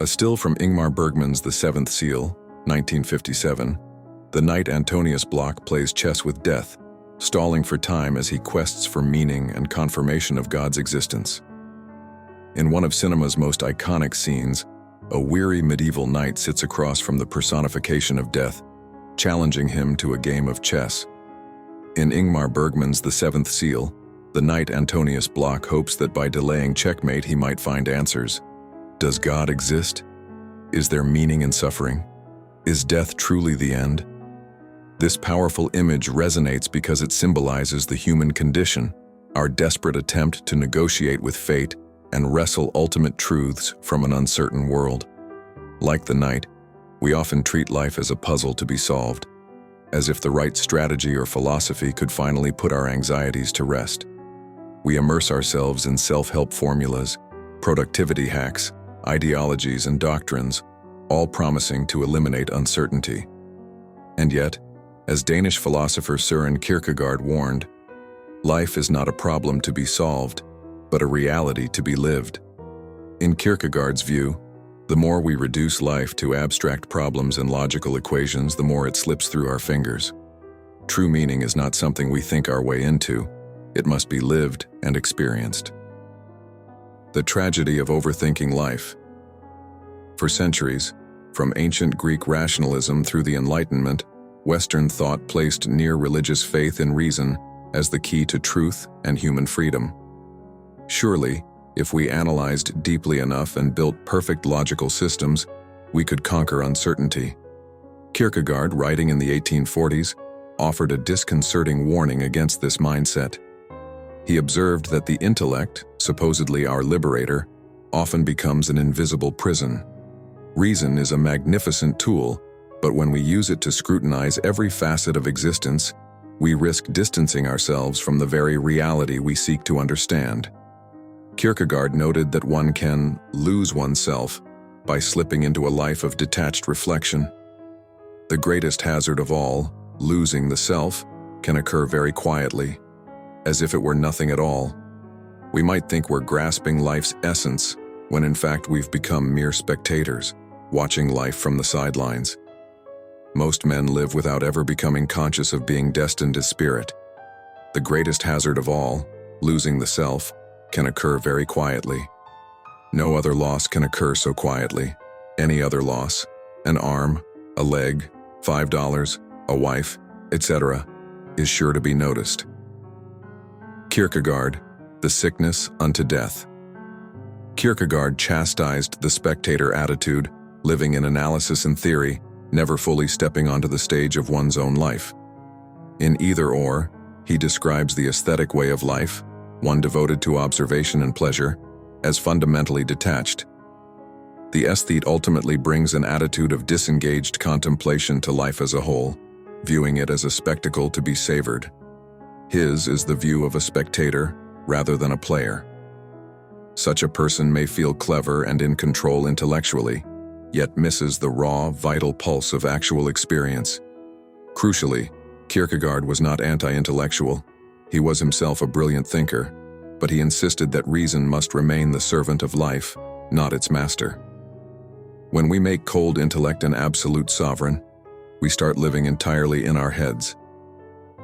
A still from Ingmar Bergman's The Seventh Seal, 1957, the knight Antonius Block plays chess with death, stalling for time as he quests for meaning and confirmation of God's existence. In one of cinema's most iconic scenes, a weary medieval knight sits across from the personification of death, challenging him to a game of chess. In Ingmar Bergman's The Seventh Seal, the knight Antonius Block hopes that by delaying checkmate he might find answers. Does God exist? Is there meaning in suffering? Is death truly the end? This powerful image resonates because it symbolizes the human condition, our desperate attempt to negotiate with fate and wrestle ultimate truths from an uncertain world. Like the knight, we often treat life as a puzzle to be solved, as if the right strategy or philosophy could finally put our anxieties to rest. We immerse ourselves in self-help formulas, productivity hacks, ideologies, and doctrines, all promising to eliminate uncertainty. And yet, as Danish philosopher Søren Kierkegaard warned, life is not a problem to be solved, but a reality to be lived. In Kierkegaard's view, the more we reduce life to abstract problems and logical equations, the more it slips through our fingers. True meaning is not something we think our way into. It must be lived and experienced. The tragedy of overthinking life. For centuries, from ancient Greek rationalism through the Enlightenment, Western thought placed near religious faith in reason as the key to truth and human freedom. Surely, if we analyzed deeply enough and built perfect logical systems, we could conquer uncertainty. Kierkegaard, writing in the 1840s, offered a disconcerting warning against this mindset. He observed that the intellect, supposedly our liberator, often becomes an invisible prison. Reason is a magnificent tool, but when we use it to scrutinize every facet of existence, we risk distancing ourselves from the very reality we seek to understand. Kierkegaard noted that one can lose oneself by slipping into a life of detached reflection. The greatest hazard of all, losing the self, can occur very quietly, as if it were nothing at all. We might think we're grasping life's essence, when in fact we've become mere spectators, watching life from the sidelines. Most men live without ever becoming conscious of being destined as spirit. The greatest hazard of all, losing the self, can occur very quietly. No other loss can occur so quietly. Any other loss, an arm, a leg, $5, a wife, etc., is sure to be noticed. Kierkegaard, The Sickness unto Death. Kierkegaard chastised the spectator attitude, living in analysis and theory, never fully stepping onto the stage of one's own life. In Either Or, he describes the aesthetic way of life, one devoted to observation and pleasure, as fundamentally detached. The aesthete ultimately brings an attitude of disengaged contemplation to life as a whole, viewing it as a spectacle to be savored. His is the view of a spectator rather than a player. Such a person may feel clever and in control intellectually, yet misses the raw, vital pulse of actual experience. Crucially, Kierkegaard was not anti-intellectual. He was himself a brilliant thinker, but he insisted that reason must remain the servant of life, not its master. When we make cold intellect an absolute sovereign, we start living entirely in our heads.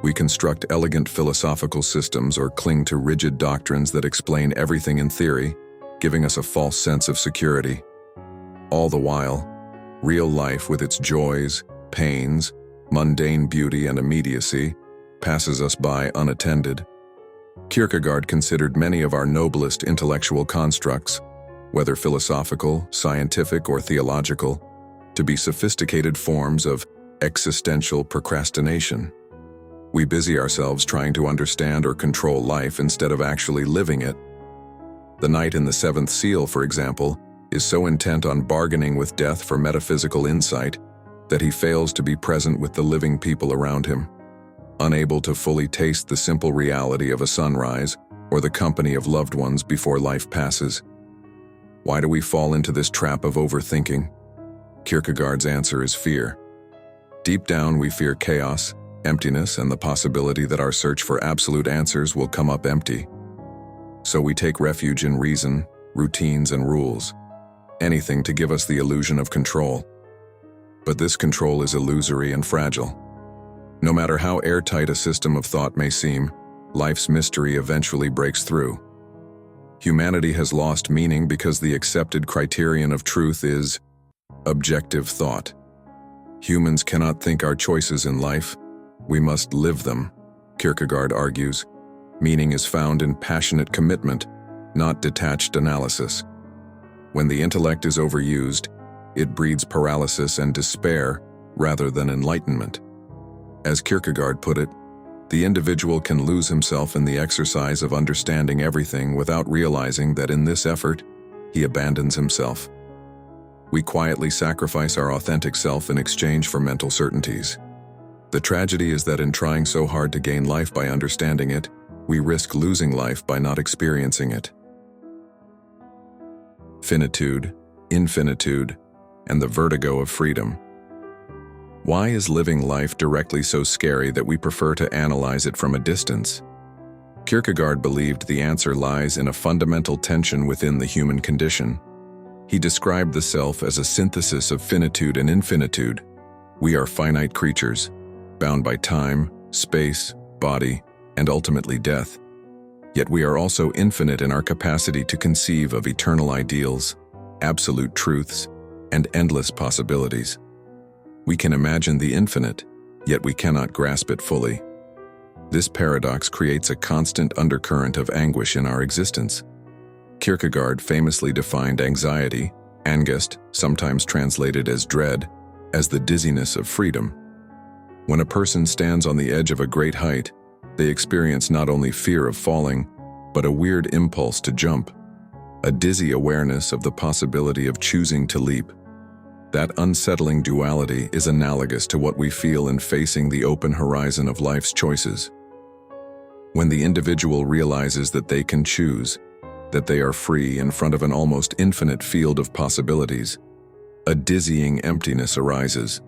We construct elegant philosophical systems or cling to rigid doctrines that explain everything in theory, giving us a false sense of security. All the while, real life with its joys, pains, mundane beauty and immediacy passes us by unattended. Kierkegaard considered many of our noblest intellectual constructs, whether philosophical, scientific, or theological, to be sophisticated forms of existential procrastination. We busy ourselves trying to understand or control life instead of actually living it. The knight in The Seventh Seal, for example, is so intent on bargaining with death for metaphysical insight that he fails to be present with the living people around him, unable to fully taste the simple reality of a sunrise or the company of loved ones before life passes. Why do we fall into this trap of overthinking? Kierkegaard's answer is fear. Deep down, we fear chaos, emptiness, and the possibility that our search for absolute answers will come up empty. So we take refuge in reason, routines, and rules. anything to give us the illusion of control. But this control is illusory and fragile. No matter how airtight a system of thought may seem, life's mystery eventually breaks through. Humanity has lost meaning because the accepted criterion of truth is objective thought. Humans cannot think our choices in life, we must live them, Kierkegaard argues. Meaning is found in passionate commitment, not detached analysis. When the intellect is overused, it breeds paralysis and despair rather than enlightenment. As Kierkegaard put it, the individual can lose himself in the exercise of understanding everything without realizing that in this effort, he abandons himself. We quietly sacrifice our authentic self in exchange for mental certainties. The tragedy is that in trying so hard to gain life by understanding it, we risk losing life by not experiencing it. Finitude, Infinitude, and the vertigo of freedom. Why is living life directly so scary that we prefer to analyze it from a distance? Kierkegaard believed the answer lies in a fundamental tension within the human condition. He described the self as a synthesis of finitude and infinitude. We are finite creatures, bound by time, space, body, and ultimately death. Yet we are also infinite in our capacity to conceive of eternal ideals, absolute truths, and endless possibilities. We can imagine the infinite, yet we cannot grasp it fully. This paradox creates a constant undercurrent of anguish in our existence. Kierkegaard famously defined anxiety, angst, sometimes translated as dread, as the dizziness of freedom. When a person stands on the edge of a great height, they experience not only fear of falling, but a weird impulse to jump, a dizzy awareness of the possibility of choosing to leap. That unsettling duality is analogous to what we feel in facing the open horizon of life's choices. When the individual realizes that they can choose, that they are free in front of an almost infinite field of possibilities, a dizzying emptiness arises,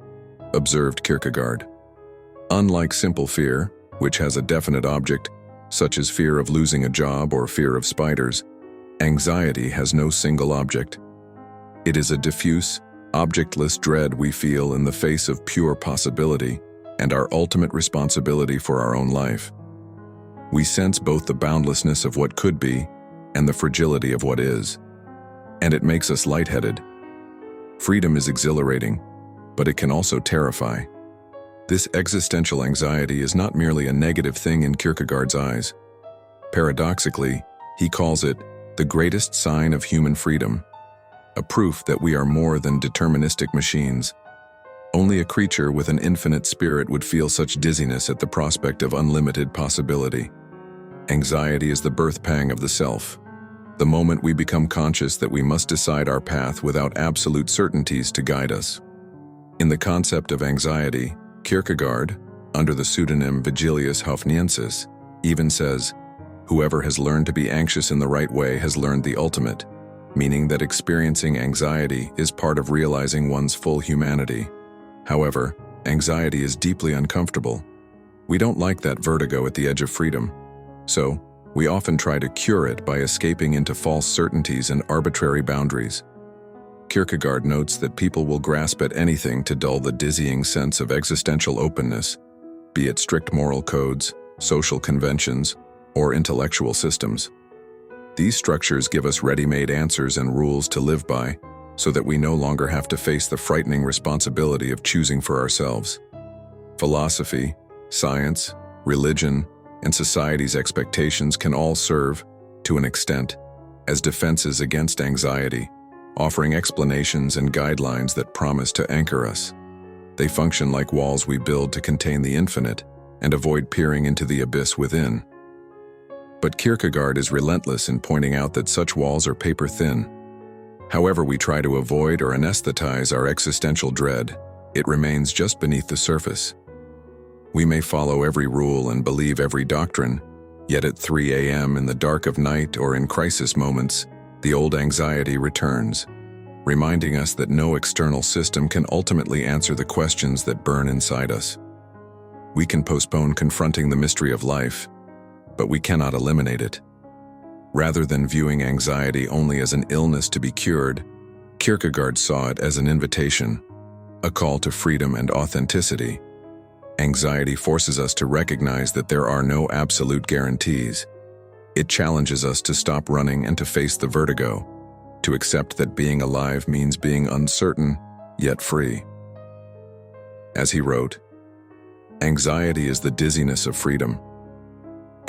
observed Kierkegaard. Unlike simple fear, which has a definite object, such as fear of losing a job or fear of spiders, anxiety has no single object. It is a diffuse, objectless dread we feel in the face of pure possibility and our ultimate responsibility for our own life. We sense both the boundlessness of what could be and the fragility of what is, and it makes us lightheaded. Freedom is exhilarating, but it can also terrify. This existential anxiety is not merely a negative thing in Kierkegaard's eyes. Paradoxically, he calls it the greatest sign of human freedom, a proof that we are more than deterministic machines. Only a creature with an infinite spirit would feel such dizziness at the prospect of unlimited possibility. Anxiety is the birth pang of the self, the moment we become conscious that we must decide our path without absolute certainties to guide us. In the concept of anxiety, Kierkegaard, under the pseudonym Vigilius Hofniensis, even says, "Whoever has learned to be anxious in the right way has learned the ultimate," meaning that experiencing anxiety is part of realizing one's full humanity. However, anxiety is deeply uncomfortable. We don't like that vertigo at the edge of freedom. So, we often try to cure it by escaping into false certainties and arbitrary boundaries. Kierkegaard notes that people will grasp at anything to dull the dizzying sense of existential openness, be it strict moral codes, social conventions, or intellectual systems. These structures give us ready-made answers and rules to live by, so that we no longer have to face the frightening responsibility of choosing for ourselves. Philosophy, science, religion, and society's expectations can all serve, to an extent, as defenses against anxiety, offering explanations and guidelines that promise to anchor us. They function like walls we build to contain the infinite and avoid peering into the abyss within. But Kierkegaard is relentless in pointing out that such walls are paper-thin. However we try to avoid or anesthetize our existential dread, it remains just beneath the surface. We may follow every rule and believe every doctrine, yet at 3 a.m. in the dark of night or in crisis moments, the old anxiety returns, reminding us that no external system can ultimately answer the questions that burn inside us. We can postpone confronting the mystery of life, but we cannot eliminate it. Rather than viewing anxiety only as an illness to be cured, Kierkegaard saw it as an invitation, a call to freedom and authenticity. Anxiety forces us to recognize that there are no absolute guarantees. It challenges us to stop running and to face the vertigo, to accept that being alive means being uncertain, yet free. As he wrote, "Anxiety is the dizziness of freedom,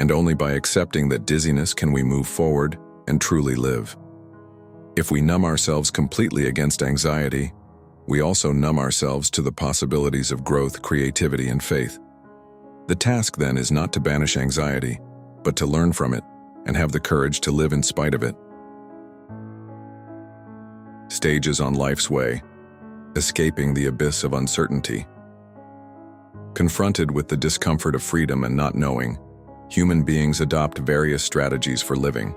and only by accepting that dizziness can we move forward and truly live." If we numb ourselves completely against anxiety, we also numb ourselves to the possibilities of growth, creativity, and faith. The task then is not to banish anxiety, but to learn from it and have the courage to live in spite of it. Stages on life's way, escaping the abyss of uncertainty. Confronted with the discomfort of freedom and not knowing, human beings adopt various strategies for living.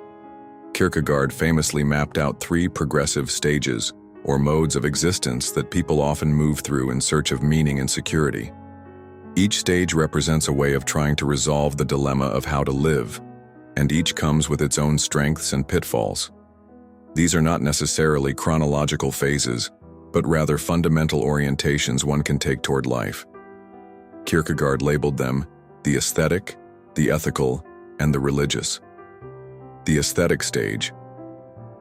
Kierkegaard famously mapped out 3 progressive stages, or modes of existence that people often move through in search of meaning and security. Each stage represents a way of trying to resolve the dilemma of how to live, and each comes with its own strengths and pitfalls. These are not necessarily chronological phases, but rather fundamental orientations one can take toward life. Kierkegaard labeled them the aesthetic, the ethical, and the religious. The aesthetic stage.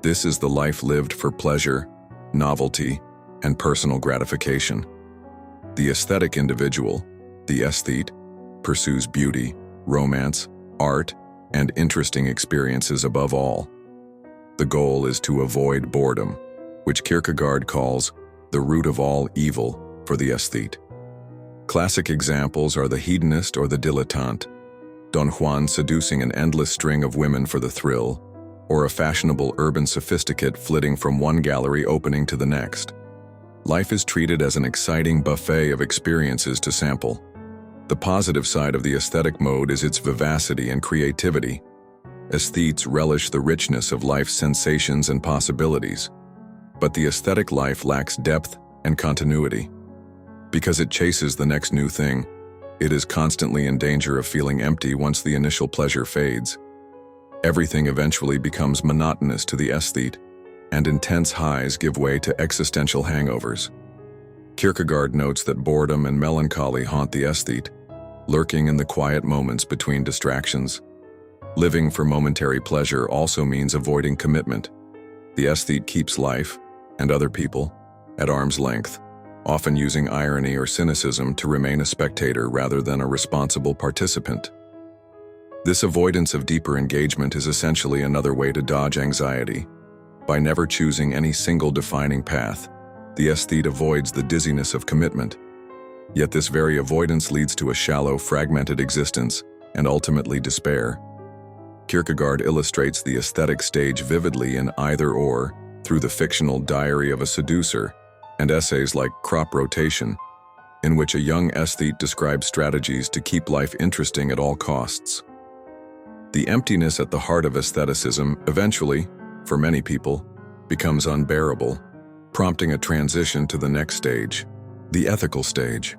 This is the life lived for pleasure, novelty, and personal gratification. The aesthetic individual, the aesthete, pursues beauty, romance, art, and interesting experiences above all. The goal is to avoid boredom, which Kierkegaard calls the root of all evil for the aesthete. Classic examples are the hedonist or the dilettante, Don Juan seducing an endless string of women for the thrill, or a fashionable urban sophisticate flitting from one gallery opening to the next. Life is treated as an exciting buffet of experiences to sample. The positive side of the aesthetic mode is its vivacity and creativity. Aesthetes relish the richness of life's sensations and possibilities, but the aesthetic life lacks depth and continuity. Because it chases the next new thing, it is constantly in danger of feeling empty once the initial pleasure fades. Everything eventually becomes monotonous to the aesthete, and intense highs give way to existential hangovers. Kierkegaard notes that boredom and melancholy haunt the aesthete, lurking in the quiet moments between distractions. Living for momentary pleasure also means avoiding commitment. The aesthete keeps life, and other people, at arm's length, often using irony or cynicism to remain a spectator rather than a responsible participant. This avoidance of deeper engagement is essentially another way to dodge anxiety. By never choosing any single defining path, the aesthete avoids the dizziness of commitment. Yet this very avoidance leads to a shallow, fragmented existence and ultimately despair. Kierkegaard illustrates the aesthetic stage vividly in Either Or through the fictional Diary of a Seducer and essays like Crop Rotation, in which a young aesthete describes strategies to keep life interesting at all costs. The emptiness at the heart of aestheticism eventually, for many people, becomes unbearable, prompting a transition to the next stage, the ethical stage.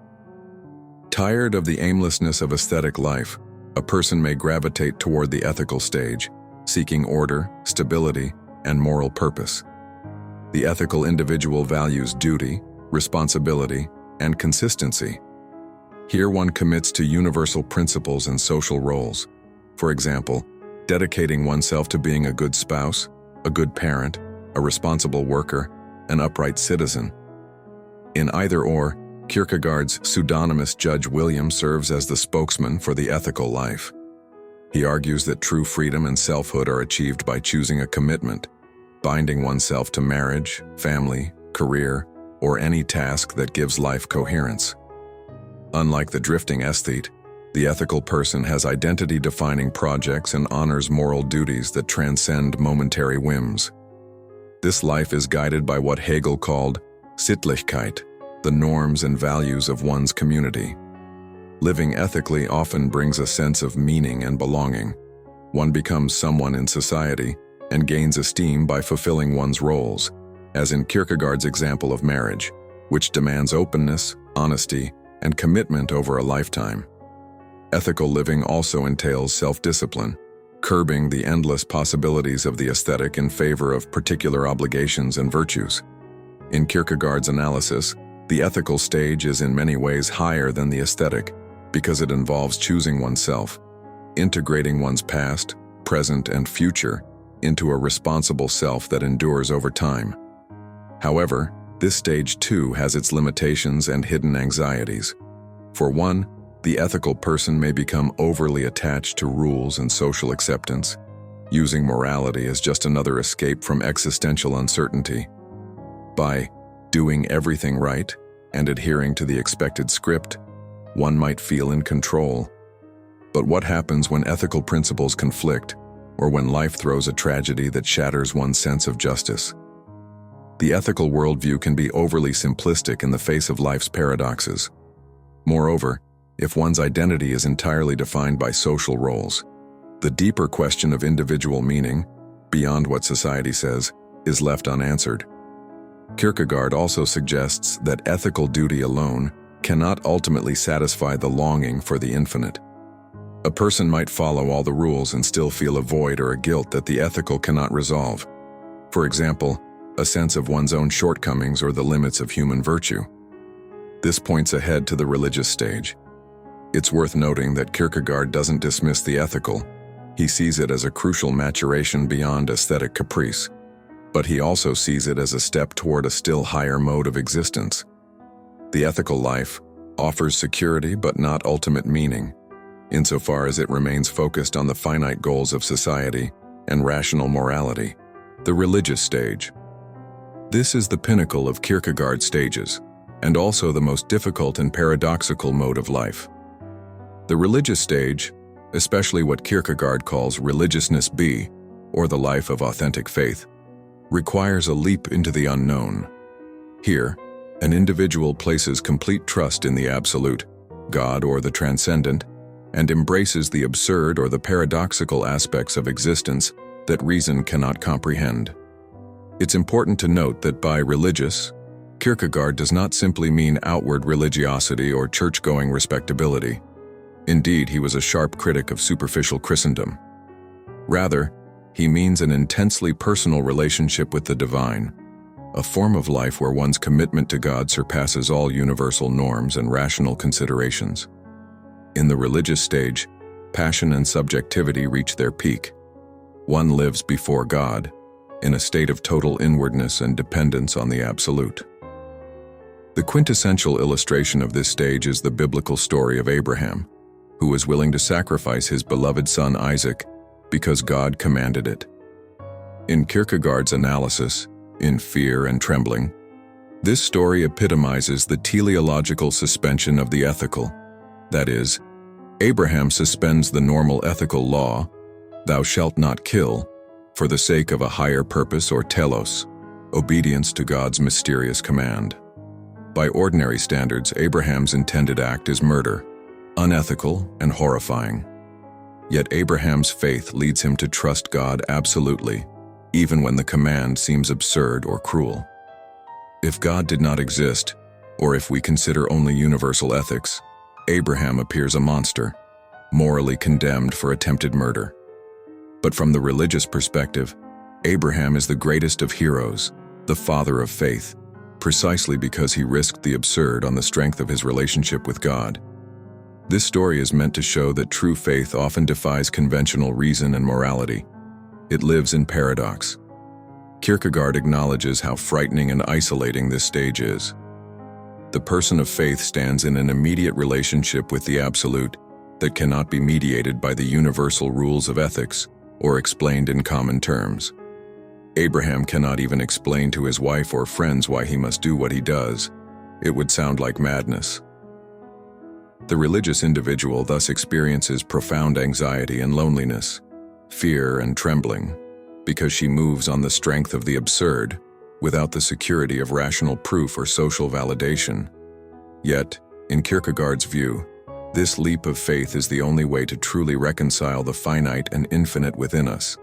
Tired of the aimlessness of aesthetic life, a person may gravitate toward the ethical stage, seeking order, stability, and moral purpose. The ethical individual values duty, responsibility, and consistency. Here one commits to universal principles and social roles. For example, dedicating oneself to being a good spouse, a good parent, a responsible worker, an upright citizen. In Either Or, Kierkegaard's pseudonymous Judge William serves as the spokesman for the ethical life. He argues that true freedom and selfhood are achieved by choosing a commitment, binding oneself to marriage, family, career, or any task that gives life coherence. Unlike the drifting aesthete, the ethical person has identity-defining projects and honors moral duties that transcend momentary whims. This life is guided by what Hegel called Sittlichkeit, the norms and values of one's community. Living ethically often brings a sense of meaning and belonging. One becomes someone in society and gains esteem by fulfilling one's roles, as in Kierkegaard's example of marriage, which demands openness, honesty, and commitment over a lifetime. Ethical living also entails self-discipline, curbing the endless possibilities of the aesthetic in favor of particular obligations and virtues. In Kierkegaard's analysis, the ethical stage is in many ways higher than the aesthetic because it involves choosing oneself, integrating one's past, present, and future into a responsible self that endures over time. However, this stage too has its limitations and hidden anxieties. For one, the ethical person may become overly attached to rules and social acceptance, using morality as just another escape from existential uncertainty. By doing everything right and adhering to the expected script, one might feel in control. But what happens when ethical principles conflict, or when life throws a tragedy that shatters one's sense of justice? The ethical worldview can be overly simplistic in the face of life's paradoxes. Moreover, if one's identity is entirely defined by social roles, the deeper question of individual meaning, beyond what society says, is left unanswered. Kierkegaard also suggests that ethical duty alone cannot ultimately satisfy the longing for the infinite. A person might follow all the rules and still feel a void or a guilt that the ethical cannot resolve. For example, a sense of one's own shortcomings or the limits of human virtue. This points ahead to the religious stage. It's worth noting that Kierkegaard doesn't dismiss the ethical. He sees it as a crucial maturation beyond aesthetic caprice. But he also sees it as a step toward a still higher mode of existence. The ethical life offers security but not ultimate meaning, insofar as it remains focused on the finite goals of society and rational morality. The religious stage. This is the pinnacle of Kierkegaard's stages, and also the most difficult and paradoxical mode of life. The religious stage, especially what Kierkegaard calls religiousness B, or the life of authentic faith, requires a leap into the unknown. Here, an individual places complete trust in the absolute, God or the transcendent, and embraces the absurd or the paradoxical aspects of existence that reason cannot comprehend. It's important to note that by religious, Kierkegaard does not simply mean outward religiosity or church-going respectability. Indeed, he was a sharp critic of superficial Christendom. Rather, he means an intensely personal relationship with the divine, a form of life where one's commitment to God surpasses all universal norms and rational considerations. In the religious stage, passion and subjectivity reach their peak. One lives before God, in a state of total inwardness and dependence on the absolute. The quintessential illustration of this stage is the biblical story of Abraham, who was willing to sacrifice his beloved son Isaac because God commanded it. In Kierkegaard's analysis, In Fear and Trembling, this story epitomizes the teleological suspension of the ethical. That is, Abraham suspends the normal ethical law, "Thou shalt not kill," for the sake of a higher purpose or telos, obedience to God's mysterious command. By ordinary standards, Abraham's intended act is murder, unethical and horrifying. Yet Abraham's faith leads him to trust God absolutely, even when the command seems absurd or cruel. If God did not exist, or if we consider only universal ethics, Abraham appears a monster, morally condemned for attempted murder. But from the religious perspective, Abraham is the greatest of heroes, the father of faith, precisely because he risked the absurd on the strength of his relationship with God. This story is meant to show that true faith often defies conventional reason and morality. It lives in paradox. Kierkegaard acknowledges how frightening and isolating this stage is. The person of faith stands in an immediate relationship with the absolute that cannot be mediated by the universal rules of ethics or explained in common terms. Abraham cannot even explain to his wife or friends why he must do what he does. It would sound like madness. The religious individual thus experiences profound anxiety and loneliness, fear and trembling, because she moves on the strength of the absurd, without the security of rational proof or social validation. Yet, in Kierkegaard's view, this leap of faith is the only way to truly reconcile the finite and infinite within us.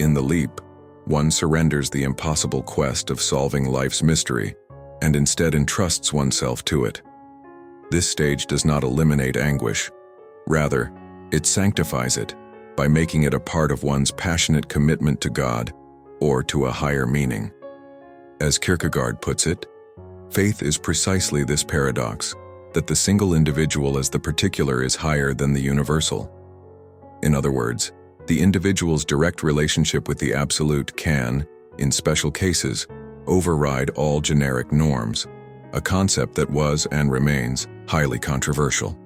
In the leap, one surrenders the impossible quest of solving life's mystery and instead entrusts oneself to it. This stage does not eliminate anguish. Rather, it sanctifies it by making it a part of one's passionate commitment to God or to a higher meaning. As Kierkegaard puts it, faith is precisely this paradox, that the single individual as the particular is higher than the universal. In other words, the individual's direct relationship with the absolute can, in special cases, override all generic norms, a concept that was and remains highly controversial.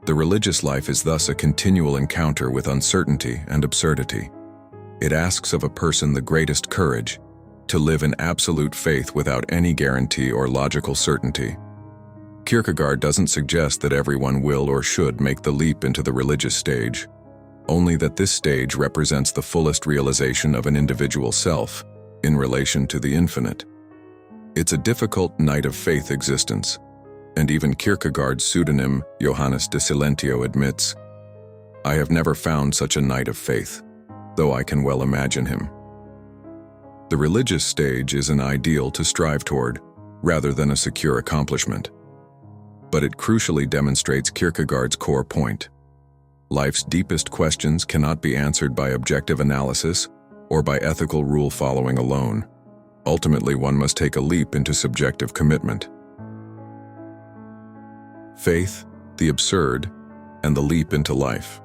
The religious life is thus a continual encounter with uncertainty and absurdity. It asks of a person the greatest courage, to live in absolute faith without any guarantee or logical certainty. Kierkegaard doesn't suggest that everyone will or should make the leap into the religious stage, only that this stage represents the fullest realization of an individual self in relation to the infinite. It's a difficult night of faith existence, and even Kierkegaard's pseudonym Johannes de Silentio admits, "I have never found such a night of faith, though I can well imagine him." The religious stage is an ideal to strive toward, rather than a secure accomplishment. But it crucially demonstrates Kierkegaard's core point. Life's deepest questions cannot be answered by objective analysis or by ethical rule following alone. Ultimately, one must take a leap into subjective commitment. Faith, the absurd, and the leap into life.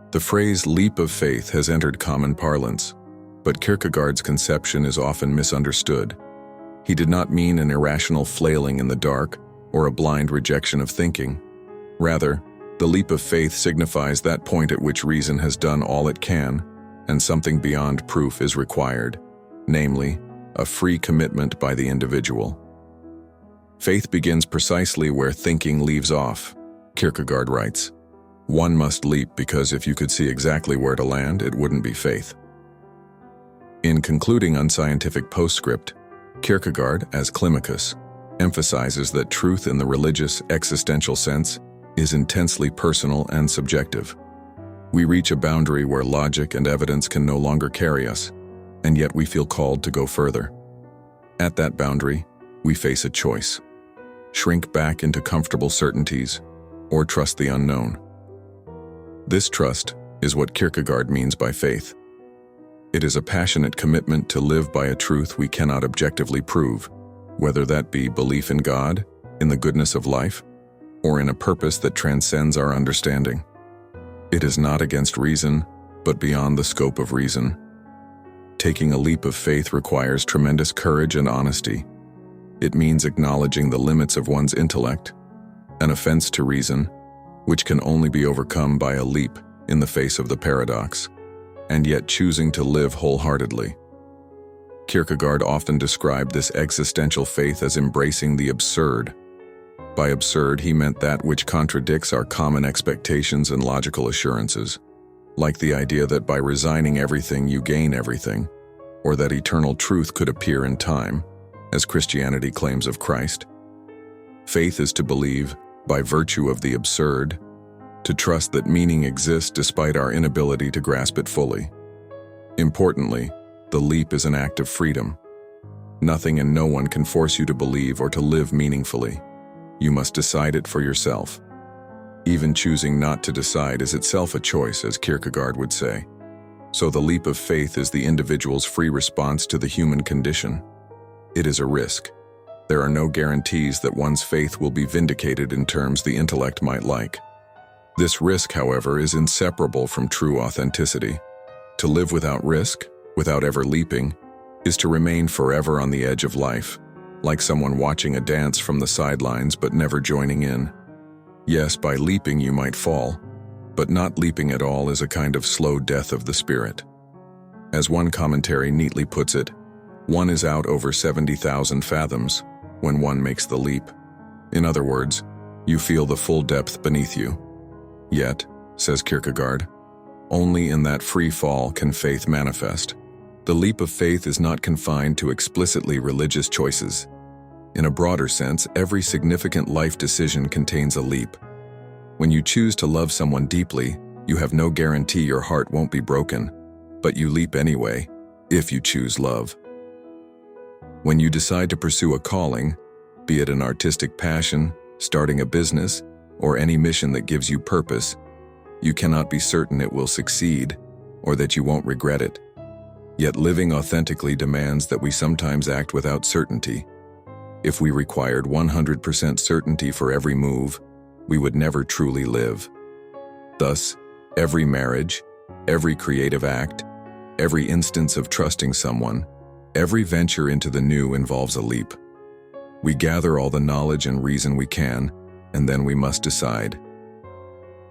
The phrase leap of faith has entered common parlance, but Kierkegaard's conception is often misunderstood. He did not mean an irrational flailing in the dark or a blind rejection of thinking. Rather, the leap of faith signifies that point at which reason has done all it can, and something beyond proof is required, namely, a free commitment by the individual. Faith begins precisely where thinking leaves off, Kierkegaard writes. One must leap because if you could see exactly where to land, it wouldn't be faith. In concluding unscientific postscript, Kierkegaard, as Climacus, emphasizes that truth in the religious existential sense is intensely personal and subjective. We reach a boundary where logic and evidence can no longer carry us, and yet we feel called to go further. At that boundary, we face a choice: shrink back into comfortable certainties, or trust the unknown. This trust is what Kierkegaard means by faith. It is a passionate commitment to live by a truth we cannot objectively prove, whether that be belief in God, in the goodness of life, or in a purpose that transcends our understanding. It is not against reason, but beyond the scope of reason. Taking a leap of faith requires tremendous courage and honesty. It means acknowledging the limits of one's intellect, an offense to reason, which can only be overcome by a leap in the face of the paradox, and yet choosing to live wholeheartedly. Kierkegaard often described this existential faith as embracing the absurd. By absurd, he meant that which contradicts our common expectations and logical assurances, like the idea that by resigning everything you gain everything, or that eternal truth could appear in time, as Christianity claims of Christ. Faith is to believe, by virtue of the absurd, to trust that meaning exists despite our inability to grasp it fully. Importantly, the leap is an act of freedom. Nothing and no one can force you to believe or to live meaningfully. You must decide it for yourself. Even choosing not to decide is itself a choice, as Kierkegaard would say. So the leap of faith is the individual's free response to the human condition. It is a risk. There are no guarantees that one's faith will be vindicated in terms the intellect might like. This risk, however, is inseparable from true authenticity. To live without risk, without ever leaping, is to remain forever on the edge of life, like someone watching a dance from the sidelines but never joining in. Yes, by leaping you might fall, but not leaping at all is a kind of slow death of the spirit. As one commentary neatly puts it, one is out over 70,000 fathoms when one makes the leap. In other words, you feel the full depth beneath you. Yet, says Kierkegaard, only in that free fall can faith manifest. The leap of faith is not confined to explicitly religious choices. In a broader sense, every significant life decision contains a leap. When you choose to love someone deeply, you have no guarantee your heart won't be broken, but you leap anyway, if you choose love. When you decide to pursue a calling, be it an artistic passion, starting a business, or any mission that gives you purpose, you cannot be certain it will succeed or that you won't regret it. Yet living authentically demands that we sometimes act without certainty. If we required 100% certainty for every move, we would never truly live. Thus, every marriage, every creative act, every instance of trusting someone, every venture into the new involves a leap. We gather all the knowledge and reason we can, and then we must decide.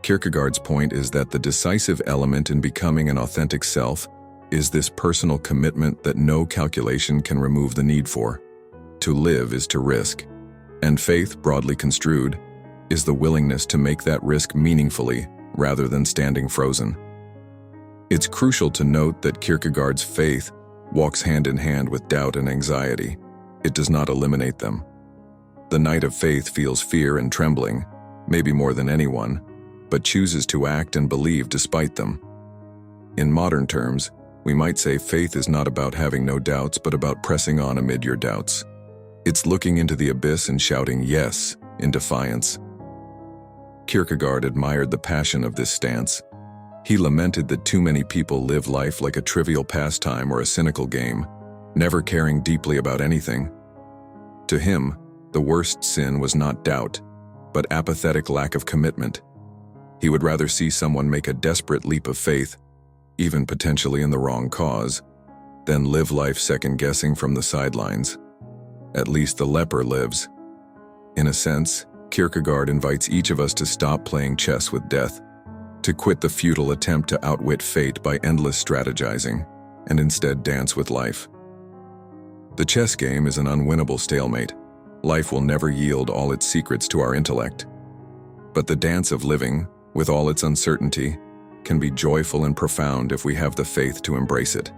Kierkegaard's point is that the decisive element in becoming an authentic self is this personal commitment that no calculation can remove the need for. To live is to risk, and faith, broadly construed, is the willingness to make that risk meaningfully rather than standing frozen. It's crucial to note that Kierkegaard's faith walks hand in hand with doubt and anxiety. It does not eliminate them. The knight of faith feels fear and trembling, maybe more than anyone, but chooses to act and believe despite them. In modern terms, we might say faith is not about having no doubts, but about pressing on amid your doubts. It's looking into the abyss and shouting yes in defiance. Kierkegaard admired the passion of this stance. He lamented that too many people live life like a trivial pastime or a cynical game, never caring deeply about anything. To him, the worst sin was not doubt, but apathetic lack of commitment. He would rather see someone make a desperate leap of faith, even potentially in the wrong cause, than live life second-guessing from the sidelines. At least the leper lives. In a sense, Kierkegaard invites each of us to stop playing chess with death, to quit the futile attempt to outwit fate by endless strategizing, and instead dance with life. The chess game is an unwinnable stalemate. Life will never yield all its secrets to our intellect. But the dance of living, with all its uncertainty, can be joyful and profound if we have the faith to embrace it.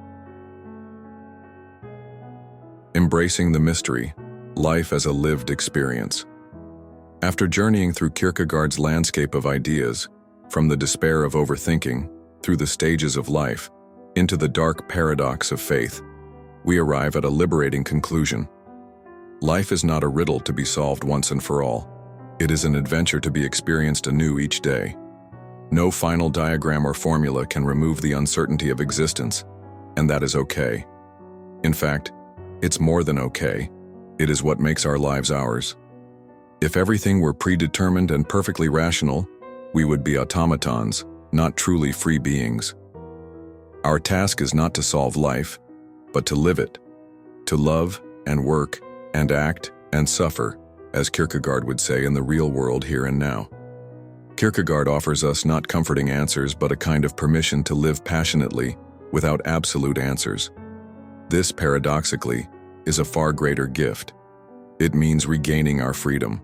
Embracing the mystery, life as a lived experience. After journeying through Kierkegaard's landscape of ideas, from the despair of overthinking, through the stages of life, into the dark paradox of faith, we arrive at a liberating conclusion. Life is not a riddle to be solved once and for all. It is an adventure to be experienced anew each day. No final diagram or formula can remove the uncertainty of existence, and that is okay. In fact, it's more than okay. It is what makes our lives ours. If everything were predetermined and perfectly rational, we would be automatons, not truly free beings. Our task is not to solve life, but to live it, to love and work and act and suffer, as Kierkegaard would say, in the real world here and now. Kierkegaard offers us not comforting answers, but a kind of permission to live passionately without absolute answers. This, paradoxically, is a far greater gift. It means regaining our freedom.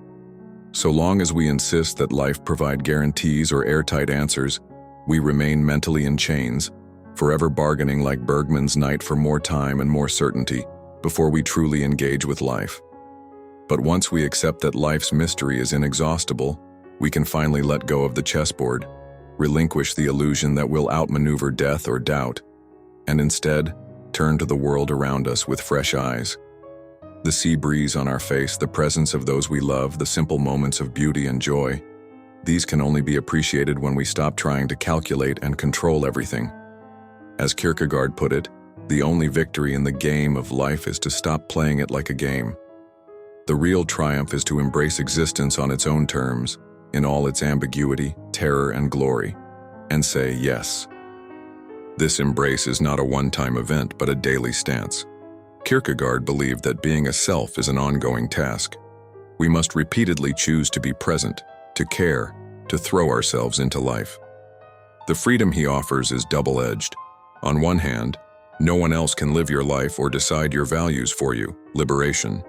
So long as we insist that life provide guarantees or airtight answers, we remain mentally in chains, forever bargaining like Bergman's knight for more time and more certainty before we truly engage with life. But once we accept that life's mystery is inexhaustible, we can finally let go of the chessboard, relinquish the illusion that we'll outmaneuver death or doubt, and instead turn to the world around us with fresh eyes. The sea breeze on our face, the presence of those we love, the simple moments of beauty and joy, these can only be appreciated when we stop trying to calculate and control everything. As Kierkegaard put it, the only victory in the game of life is to stop playing it like a game. The real triumph is to embrace existence on its own terms, in all its ambiguity, terror, and glory, and say yes. This embrace is not a one-time event, but a daily stance. Kierkegaard believed that being a self is an ongoing task. We must repeatedly choose to be present, to care, to throw ourselves into life. The freedom he offers is double-edged. On one hand, no one else can live your life or decide your values for you, liberation.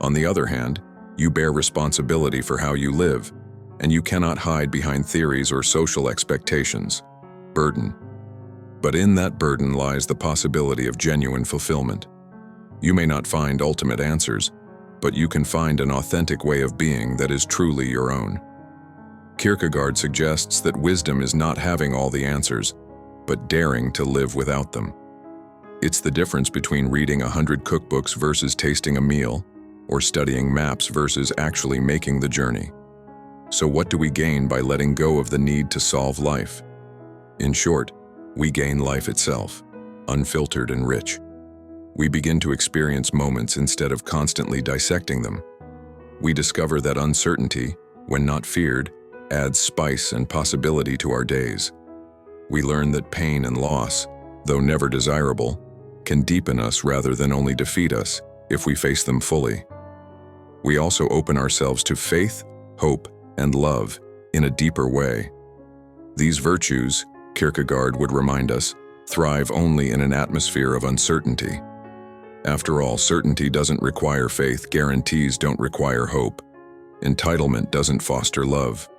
On the other hand, you bear responsibility for how you live, and you cannot hide behind theories or social expectations, burden. But in that burden lies the possibility of genuine fulfillment. You may not find ultimate answers, but you can find an authentic way of being that is truly your own. Kierkegaard suggests that wisdom is not having all the answers, but daring to live without them. It's the difference between reading 100 cookbooks versus tasting a meal, or studying maps versus actually making the journey. So what do we gain by letting go of the need to solve life? In short, we gain life itself, unfiltered and rich. We begin to experience moments instead of constantly dissecting them. We discover that uncertainty, when not feared, adds spice and possibility to our days. We learn that pain and loss, though never desirable, can deepen us rather than only defeat us if we face them fully. We also open ourselves to faith, hope, and love in a deeper way. These virtues, Kierkegaard would remind us, thrive only in an atmosphere of uncertainty. After all, certainty doesn't require faith, guarantees don't require hope. Entitlement doesn't foster love.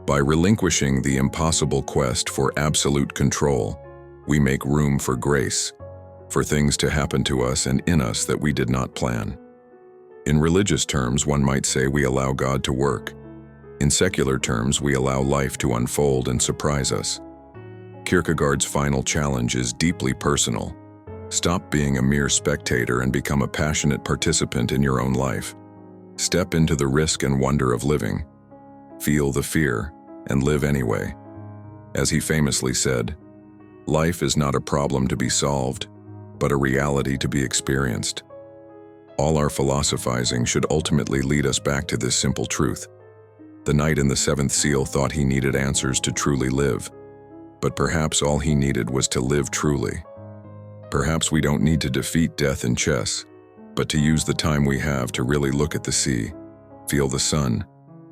By relinquishing the impossible quest for absolute control, we make room for grace, for things to happen to us and in us that we did not plan. In religious terms, one might say we allow God to work. In secular terms, we allow life to unfold and surprise us. Kierkegaard's final challenge is deeply personal. Stop being a mere spectator and become a passionate participant in your own life. Step into the risk and wonder of living. Feel the fear and live anyway. As he famously said, "Life is not a problem to be solved, but a reality to be experienced." All our philosophizing should ultimately lead us back to this simple truth. The knight in the seventh seal thought he needed answers to truly live, but perhaps all he needed was to live truly. Perhaps we don't need to defeat death in chess, but to use the time we have to really look at the sea, feel the sun,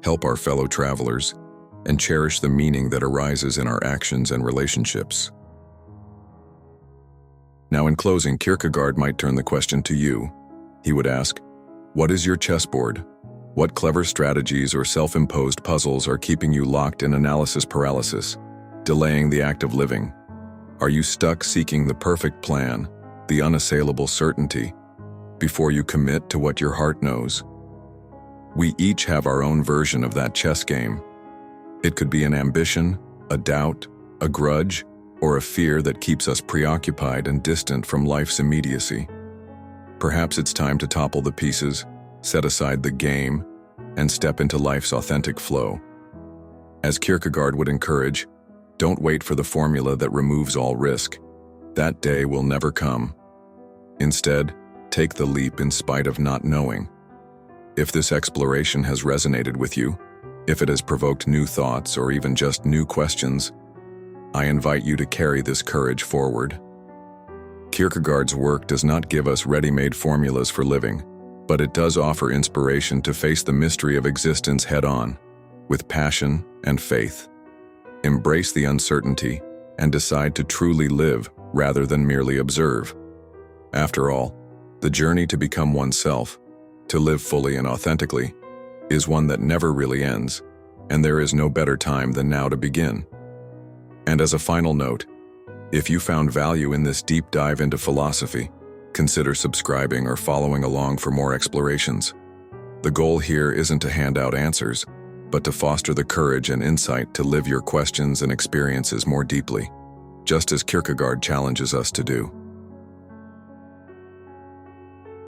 help our fellow travelers, and cherish the meaning that arises in our actions and relationships. Now, in closing, Kierkegaard might turn the question to you. He would ask, what is your chessboard? What clever strategies or self-imposed puzzles are keeping you locked in analysis paralysis, delaying the act of living? Are you stuck seeking the perfect plan, the unassailable certainty, before you commit to what your heart knows? We each have our own version of that chess game. It could be an ambition, a doubt, a grudge, or a fear that keeps us preoccupied and distant from life's immediacy. Perhaps it's time to topple the pieces, set aside the game, and step into life's authentic flow. As Kierkegaard would encourage, don't wait for the formula that removes all risk. That day will never come. Instead, take the leap in spite of not knowing. If this exploration has resonated with you, if it has provoked new thoughts or even just new questions, I invite you to carry this courage forward. Kierkegaard's work does not give us ready-made formulas for living, but it does offer inspiration to face the mystery of existence head-on, with passion and faith. Embrace the uncertainty and decide to truly live rather than merely observe. After all, the journey to become oneself, to live fully and authentically, is one that never really ends, and there is no better time than now to begin. And as a final note, if you found value in this deep dive into philosophy, consider subscribing or following along for more explorations. The goal here isn't to hand out answers, but to foster the courage and insight to live your questions and experiences more deeply, just as Kierkegaard challenges us to do.